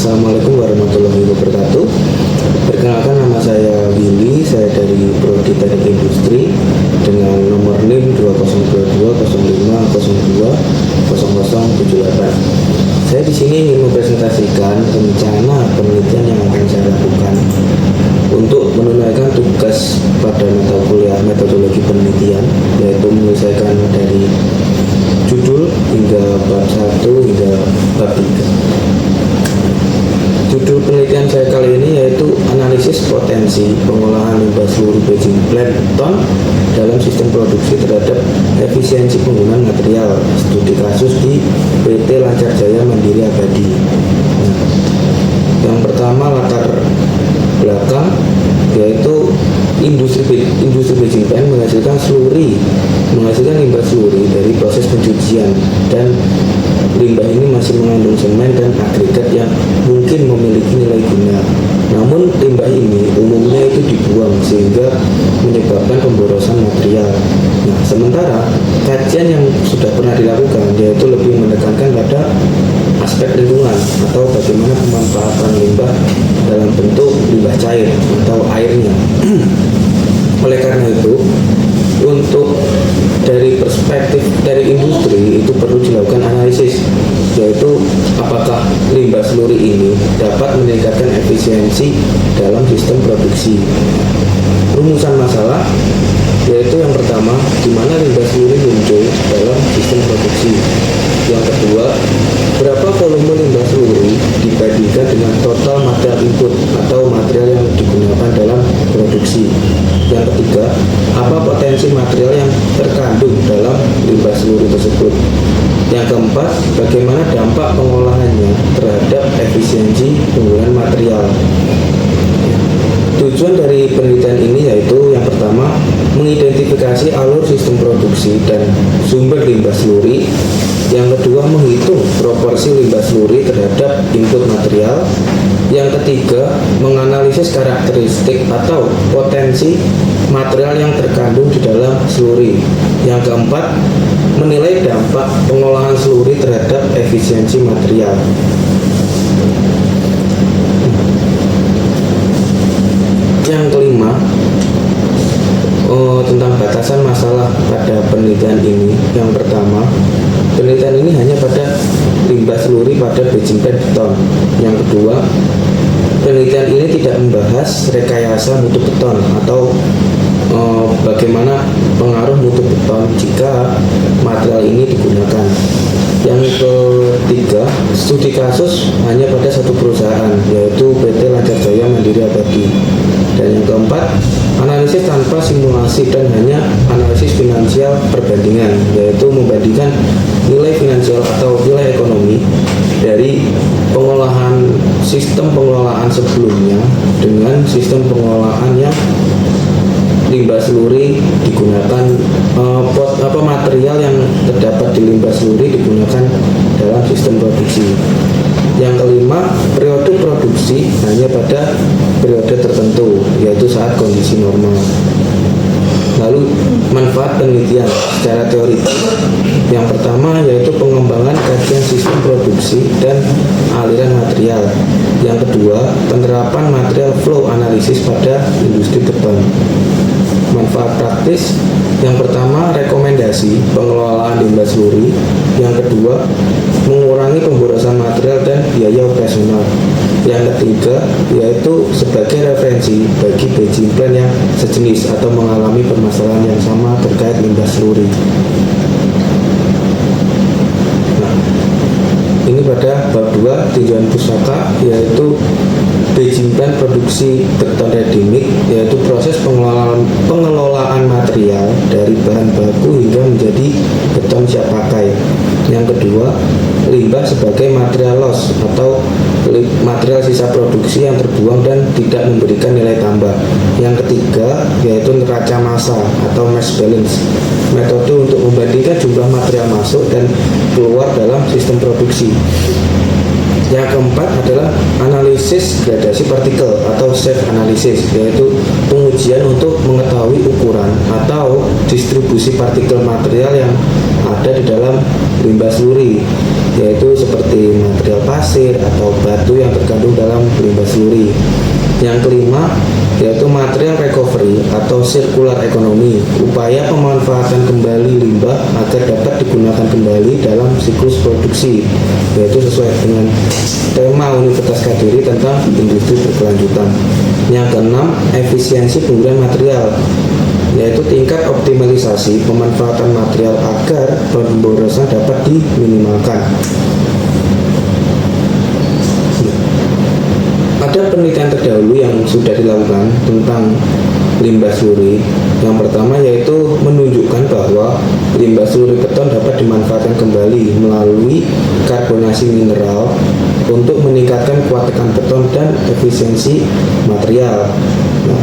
Assalamualaikum warahmatullahi wabarakatuh. Perkenalkan, nama saya Willy, saya dari Prodi Teknik Industri dengan nomor NIM 202205020078. Saya di sini ingin mempresentasikan rencana penelitian yang akan saya lakukan untuk menunaikan tugas pada mata kuliah metodologi penelitian, yaitu menyelesaikan dari judul hingga bab 1 hingga bab 3. Judul penelitian saya kali ini yaitu analisis potensi pengolahan limbah seluruh packaging plant beton dalam sistem produksi terhadap efisiensi penggunaan material, studi kasus di PT Lancar Jaya Mandiri Abadi. Yang pertama, latar belakang, yaitu industri packaging plant menghasilkan limbah sluri dari proses pencucian, dan limbah ini masih mengandung semen dan agregat yang mungkin memiliki nilai guna. Namun limbah ini umumnya itu dibuang sehingga menyebabkan pemborosan material. Nah, sementara kajian yang sudah pernah dilakukan yaitu lebih menekankan pada aspek lingkungan atau bagaimana pemanfaatan limbah dalam bentuk limbah cair atau airnya. Oleh karena itu, untuk dari perspektif dari industri itu perlu dilakukan analisis, yaitu apakah limbah sluri ini dapat meningkatkan efisiensi dalam sistem produksi. Rumusan masalah yaitu yang pertama, di mana limbah sluri muncul dalam sistem produksi. Yang kedua, berapa volume limbah sluri dibandingkan dengan total material input atau material yang digunakan dalam produksi. Yang ketiga, apa potensi material yang terkandung dalam limbah sluri tersebut. Yang keempat, bagaimana dampak pengolahannya terhadap efisiensi penggunaan material. Tujuan dari penelitian ini yaitu yang pertama, mengidentifikasi alur sistem produksi dan sumber limbah sluri. Yang kedua, menghitung proporsi limbah sluri terhadap input material. Yang ketiga, menganalisis karakteristik atau potensi material yang terkandung di dalam sluri. Yang keempat, menilai dampak pengolahan sluri terhadap efisiensi material. Yang kelima, tentang batasan masalah pada penelitian ini. Yang pertama, penelitian ini hanya pada limbah sluri pada packaging plant beton. Yang kedua, penelitian ini tidak membahas rekayasa mutu beton atau bagaimana pengaruh mutu beton jika material ini digunakan. Yang ketiga, studi kasus hanya pada satu perusahaan, yaitu PT Lancar Jaya Mandiri Abadi. Dan yang keempat, analisis tanpa simulasi dan hanya analisis finansial perbandingan, yaitu membandingkan nilai finansial atau nilai ekonomi dari sistem pengelolaan sebelumnya dengan sistem pengelolaan yang limbah sluri digunakan, material yang terdapat di limbah sluri digunakan dalam sistem produksi. Yang kelima, periode produksi hanya pada periode tertentu, yaitu saat kondisi normal. Lalu, manfaat penelitian secara teoritis. Yang pertama yaitu pengembangan kajian sistem produksi dan aliran material. Yang kedua, penerapan material flow analisis pada industri beton. Manfaat praktis, yang pertama rekomendasi pengelolaan limbah sluri. Yang kedua, mengurangi pemborosan material dan biaya operasional. Yang ketiga, yaitu sebagai referensi bagi packaging plant yang sejenis atau mengalami permasalahan yang sama terkait limbah sluri. Nah, ini pada bab 2 tinjauan pustaka, yaitu packaging plant produksi beton ready mix, yaitu proses pengelolaan material dari bahan baku hingga menjadi beton siap pakai. Yang kedua, limbah sebagai material loss atau material sisa produksi yang terbuang dan tidak memberikan nilai tambah. Yang ketiga, yaitu neraca massa atau mass balance, metode untuk membandingkan jumlah material masuk dan keluar dalam sistem produksi. Yang keempat adalah analisis gradasi partikel atau safe analysis, yaitu pengujian untuk mengetahui ukuran atau distribusi partikel material yang ada di dalam limbah sluri. yaitu seperti material pasir atau batu yang terkandung dalam limbah sluri. Yang kelima yaitu material recovery atau circular economy, upaya pemanfaatan kembali limbah agar dapat digunakan kembali dalam siklus produksi, yaitu sesuai dengan tema Universitas Kediri tentang industri berkelanjutan. Yang keenam, efisiensi penggunaan material, yaitu tingkat optimalisasi pemanfaatan material agar pemborosan dapat diminimalkan. Ada penelitian terdahulu yang sudah dilakukan tentang limbah sluri. Yang pertama yaitu menunjukkan bahwa limbah sluri beton dapat dimanfaatkan kembali melalui karbonasi mineral untuk meningkatkan kuat tekan beton dan efisiensi material. Nah,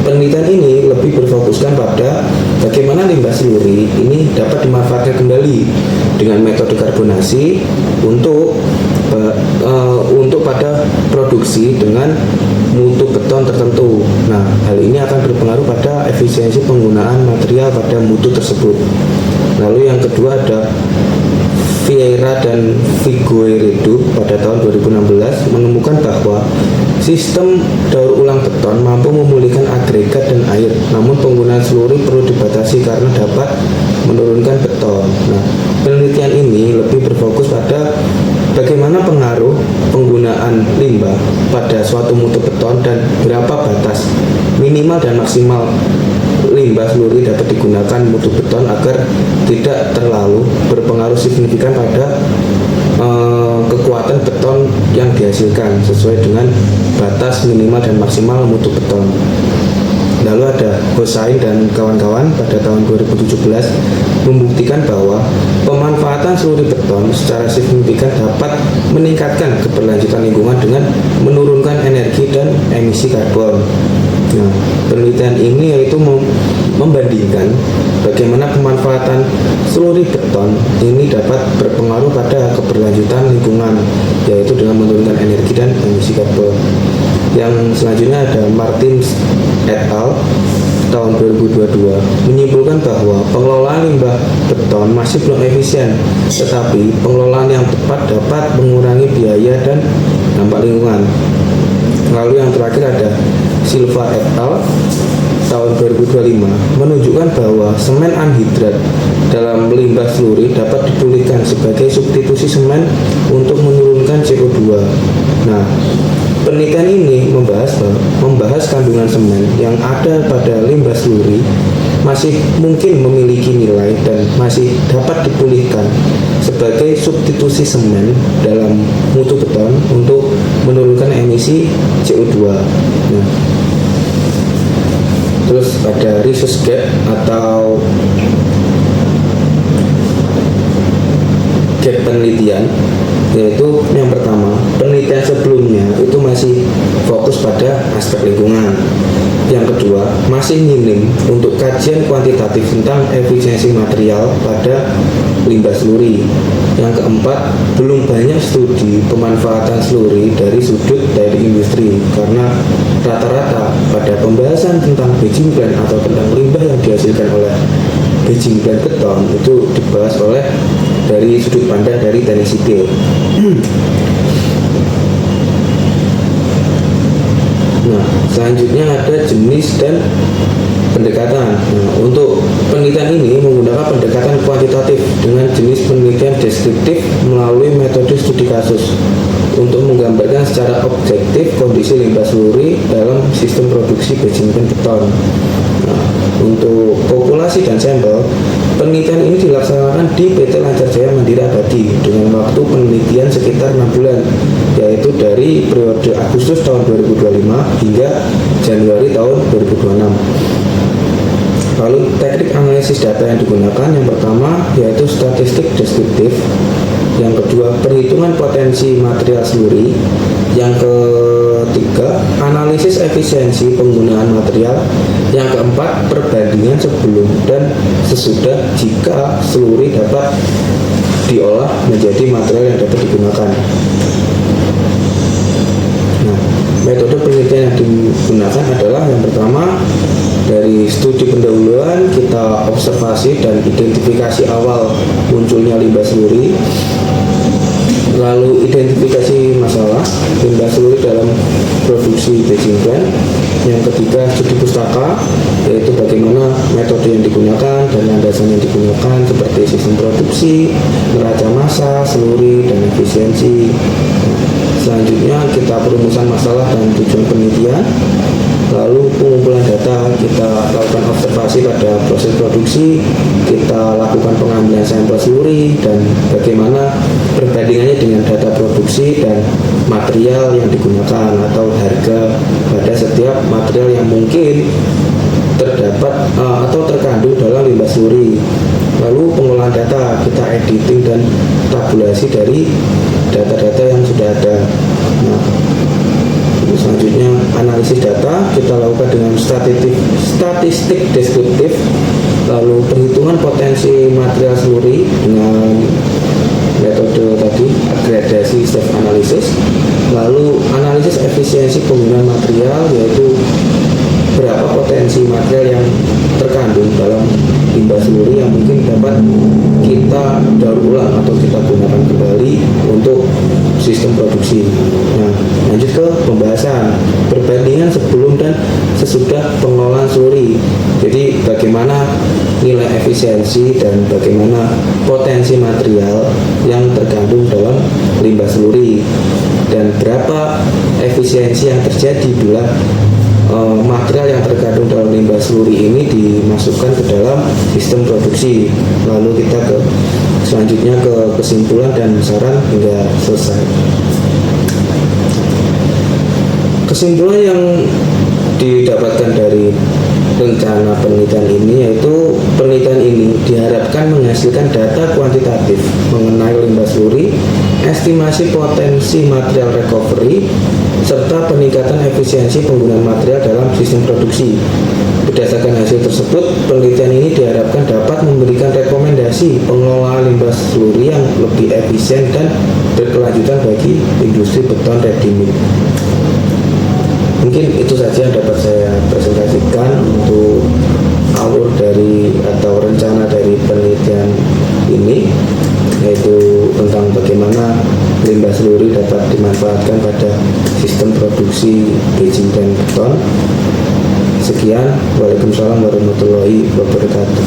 penelitian ini lebih berfokuskan pada bagaimana limbah sluri ini dapat dimanfaatkan kembali dengan metode karbonasi untuk pada produksi dengan mutu beton tertentu. Nah, hal ini akan berpengaruh pada efisiensi penggunaan material pada mutu tersebut. Lalu yang kedua ada Vieira dan Figueiredo pada tahun 2016 menemukan bahwa sistem daur ulang beton mampu memulihkan agregat dan air, namun penggunaan sluri perlu dibatasi karena dapat menurunkan beton. Nah, penelitian ini lebih berfokus pada bagaimana pengaruh penggunaan limbah pada suatu mutu beton dan berapa batas minimal dan maksimal limbah sluri dapat digunakan mutu beton agar tidak terlalu berpengaruh signifikan pada kekuatan beton yang dihasilkan sesuai dengan batas minimal dan maksimal mutu beton. Lalu ada Hossain dan kawan-kawan pada tahun 2017 membuktikan bahwa pemanfaatan sluri beton secara signifikan dapat meningkatkan keberlanjutan lingkungan dengan menurunkan energi dan emisi karbon. Nah, penelitian ini yaitu membandingkan bagaimana pemanfaatan sluri beton ini dapat berpengaruh pada keberlanjutan lingkungan, yaitu dengan menurunkan energi dan emisi karbon. Yang selanjutnya ada Martin et al. Tahun 2022 menyimpulkan bahwa pengelolaan limbah beton masih belum efisien, tetapi pengelolaan yang tepat dapat mengurangi biaya dan dampak lingkungan. Lalu yang terakhir ada Silva et al. Tahun 2025 menunjukkan bahwa semen anhidrat dalam limbah sluri dapat dipulihkan sebagai substitusi semen untuk menurunkan CO2. Nah, penelitian ini membahas kandungan semen yang ada pada limbah sluri masih mungkin memiliki nilai dan masih dapat dipulihkan sebagai substitusi semen dalam mutu beton untuk menurunkan emisi CO2. Nah, terus ada research gap atau gap penelitian, yaitu yang pertama, penelitian sebelumnya itu masih fokus pada aspek lingkungan. Yang kedua, masih minim untuk kajian kuantitatif tentang efisiensi material pada limbah sluri. Yang keempat, belum banyak studi pemanfaatan sluri dari sudut dari industri, karena rata-rata pada pembahasan tentang Beijing Plan atau tentang limbah yang dihasilkan oleh Beijing Plan beton itu dibahas oleh dari sudut pandang dari teknik sipil. Nah, selanjutnya ada jenis dan pendekatan. Nah, untuk penelitian ini menggunakan pendekatan kuantitatif dengan jenis penelitian deskriptif melalui metode studi kasus untuk menggambarkan secara objektif kondisi limbah sluri dalam sistem produksi Beijing Plan beton. Nah, untuk populasi dan sampel, penelitian ini dilaksanakan di PT Lancar Jaya Mandiri Abadi dengan waktu penelitian sekitar 6 bulan, yaitu dari periode Agustus tahun 2025 hingga Januari tahun 2026. Lalu teknik analisis data yang digunakan, yang pertama yaitu statistik deskriptif, yang kedua perhitungan potensi material sluri, yang ketiga analisis efisiensi penggunaan material, yang keempat perbandingan sebelum dan sesudah jika sluri dapat diolah menjadi material yang dapat digunakan. Nah, metode penelitian yang digunakan adalah yang pertama dari studi pendahuluan, kita observasi dan identifikasi awal munculnya limbah sluri. Lalu identifikasi masalah limbah seluri dalam produksi batching plant. Yang ketiga, studi pustaka, yaitu bagaimana metode yang digunakan dan landasan yang digunakan seperti sistem produksi, neraca massa, seluri, dan efisiensi. Selanjutnya kita perumusan masalah dan tujuan penelitian. Lalu pengumpulan data, kita lakukan observasi pada proses produksi, kita lakukan pengambilan sampel seluri, dan bagaimana perbandingannya dengan data produksi dan material yang digunakan atau harga pada setiap material yang mungkin terdapat atau terkandung dalam limbah seluri. Lalu pengolahan data, kita editing dan tabulasi dari data-data yang sudah ada. Nah, selanjutnya analisis data kita lakukan dengan statistik deskriptif, lalu perhitungan potensi material seluri dengan metode tadi agregasi self analysis, lalu analisis efisiensi penggunaan material, yaitu berapa potensi material yang terkandung dalam limbah seluri yang mungkin dapat kita daur ulang atau kita gunakan kembali untuk sistem produksi. Nah, lanjut ke pembahasan perbandingan sebelum dan sesudah pengolahan seluri. Jadi bagaimana nilai efisiensi dan bagaimana potensi material yang terkandung dalam limbah seluri dan berapa efisiensi yang terjadi bila material yang terkandung dalam limbah seluri ini dimasukkan ke dalam sistem produksi. Lalu kita selanjutnya ke kesimpulan dan saran hingga selesai. Kesimpulan yang didapatkan dari rencana penelitian ini yaitu penelitian ini diharapkan menghasilkan data kuantitatif mengenai limbah seluri, estimasi potensi material recovery, serta peningkatan efisiensi penggunaan material dalam sistem produksi. Berdasarkan hasil tersebut, penelitian ini diharapkan dapat memberikan rekomendasi pengelolaan limbah seluri yang lebih efisien dan berkelanjutan bagi industri beton ready mix. Mungkin itu saja yang dapat saya presentasikan untuk alur dari atau rencana dari penelitian ini, yaitu tentang bagaimana limbah seluri dapat dimanfaatkan pada sistem produksi batching dan beton. Sekian, waalaikumsalam warahmatullahi wabarakatuh.